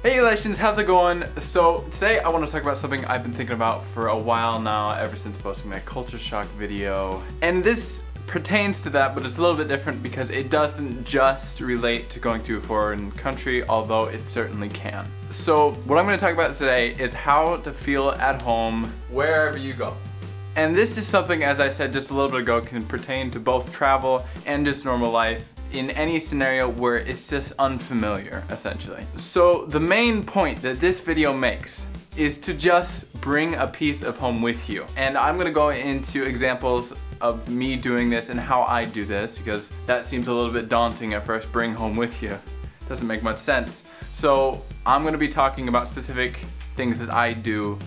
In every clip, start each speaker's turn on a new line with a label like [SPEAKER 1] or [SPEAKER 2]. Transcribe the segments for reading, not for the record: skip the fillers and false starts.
[SPEAKER 1] Hey Relations, how's it going? So today I want to talk about something I've been thinking about for a while now, ever since posting that culture shock video. And this pertains to that, but it's a little bit different because it doesn't just relate to going to a foreign country, although it certainly can. So what I'm going to talk about today is how to feel at home wherever you go. And this is something, as I said just a little bit ago, can pertain to both travel and just normal life in any scenario where it's just unfamiliar, essentially. So the main point that this video makes is to just bring a piece of home with you. And I'm gonna go into examples of me doing this and how I do this, because that seems a little bit daunting at first. Bring home with you doesn't make much sense. So I'm gonna be talking about specific things that I do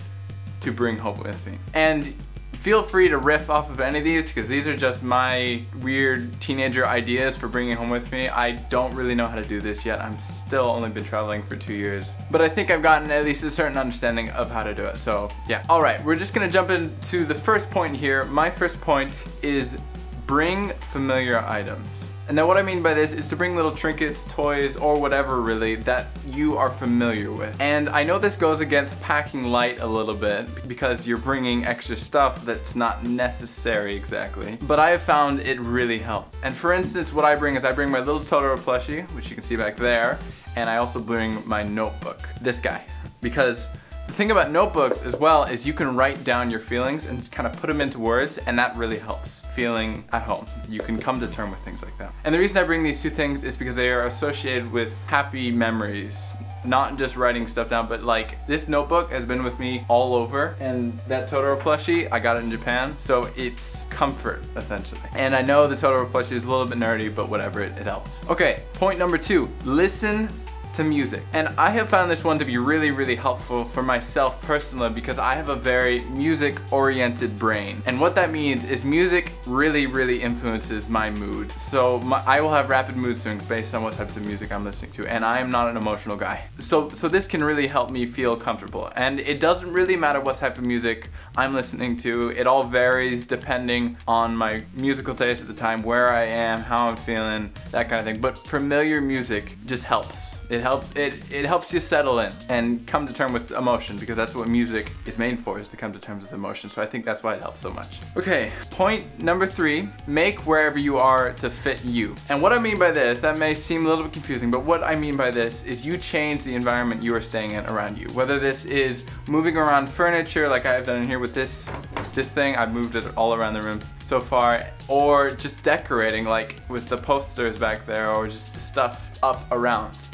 [SPEAKER 1] to bring home with me. And feel free to riff off of any of these, because these are just my weird teenager ideas for bringing home with me. I don't really know how to do this yet. I'm still only been traveling for 2 years. But I think I've gotten at least a certain understanding of how to do it, so yeah. Alright, we're just gonna jump into the first point here. My first point is bring familiar items. And now what I mean by this is to bring little trinkets, toys, or whatever really that you are familiar with. And I know this goes against packing light a little bit because you're bringing extra stuff that's not necessary exactly. But I have found it really helps. And for instance, what I bring is I bring my little Totoro plushie, which you can see back there, and I also bring my notebook, this guy. Because the thing about notebooks as well is you can write down your feelings and kind of put them into words, and that really helps feeling at home. You can come to terms with things like that. And the reason I bring these two things is because they are associated with happy memories. Not just writing stuff down, but like this notebook has been with me all over, and that Totoro plushie, I got it in Japan, so it's comfort essentially. And I know the Totoro plushie is a little bit nerdy, but whatever, it helps. Okay, point number 2, listen to music. And I have found this one to be really helpful for myself personally, because I have a very music oriented brain. And what that means is music really influences my mood. So I will have rapid mood swings based on what types of music I'm listening to, and I am not an emotional guy. So this can really help me feel comfortable. And it doesn't really matter what type of music I'm listening to. It all varies depending on my musical taste at the time, where I am, how I'm feeling, that kind of thing. But familiar music just helps. It helps you settle in and come to terms with emotion, because that's what music is made for, is to come to terms with emotion. So I think that's why it helps so much. Okay, point number 3, make wherever you are to fit you. And what I mean by this, that may seem a little bit confusing, but what I mean by this is you change the environment you are staying in around you. Whether this is moving around furniture like I have done here with this thing, I've moved it all around the room so far, or just decorating like with the posters back there, or just the stuff up around.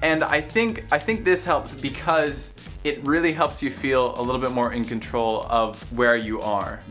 [SPEAKER 1] And I think this helps because it really helps you feel a little bit more in control of where you are.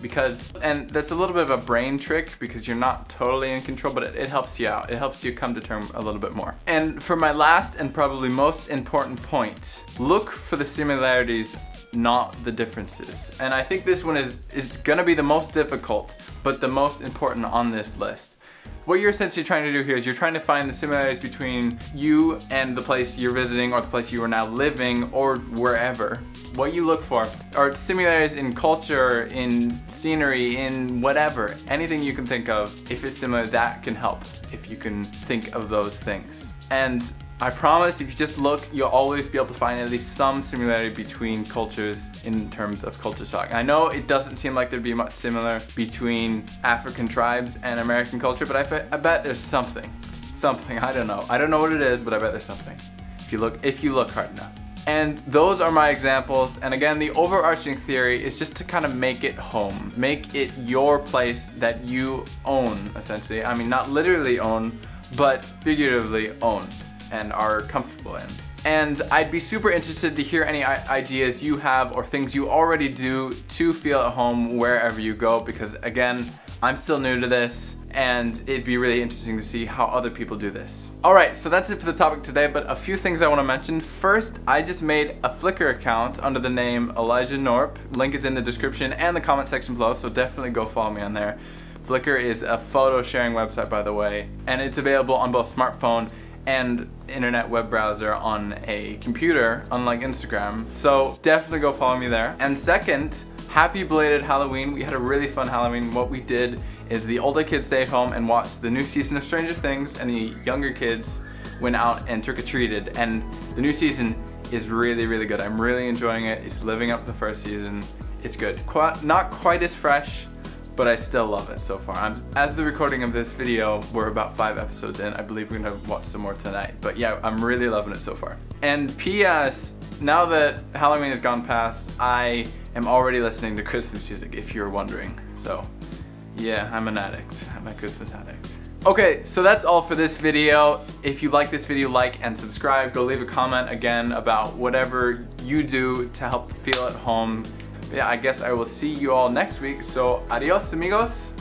[SPEAKER 1] And that's a little bit of a brain trick, because you're not totally in control, but it helps you out. It helps you come to terms a little bit more. And for my last and probably most important point, look for the similarities, not the differences. And I think this one is gonna be the most difficult, but the most important on this list. What you're essentially trying to do here is you're trying to find the similarities between you and the place you're visiting, or the place you are now living, or wherever. What you look for are similarities in culture, in scenery, in whatever. Anything you can think of, if it's similar, that can help if you can think of those things. And I promise if you just look, you'll always be able to find at least some similarity between cultures in terms of culture shock. I know it doesn't seem like there'd be much similar between African tribes and American culture, but I bet there's something. Something, I don't know. I don't know what it is, but I bet there's something. If you look hard enough. And those are my examples. And again, the overarching theory is just to kind of make it home. Make it your place that you own, essentially. I mean, not literally own, but figuratively own and are comfortable in. And I'd be super interested to hear any ideas you have or things you already do to feel at home wherever you go, because again, I'm still new to this, and it'd be really interesting to see how other people do this. Alright, so that's it for the topic today, but a few things I want to mention. First, I just made a Flickr account under the name Elijah Knorpp. Link is in the description and the comment section below, so definitely go follow me on there. Flickr is a photo sharing website, by the way, and it's available on both smartphone and internet web browser on a computer, unlike Instagram. So definitely go follow me there. And second, happy belated Halloween. We had a really fun Halloween. What we did is the older kids stayed home and watched the new season of Stranger Things, and the younger kids went out and trick-or-treated. And the new season is really, really good. I'm really enjoying it. It's living up to the first season. It's good. Not quite as fresh, but I still love it so far. As the recording of this video, we're about 5 episodes in. I believe we're gonna watch some more tonight. But yeah, I'm really loving it so far. And P.S. now that Halloween has gone past, I am already listening to Christmas music, if you're wondering. So yeah, I'm an addict. I'm a Christmas addict. Okay, so that's all for this video. If you like this video, like and subscribe. Go leave a comment again about whatever you do to help feel at home. But yeah, I guess I will see you all next week. So adios, amigos.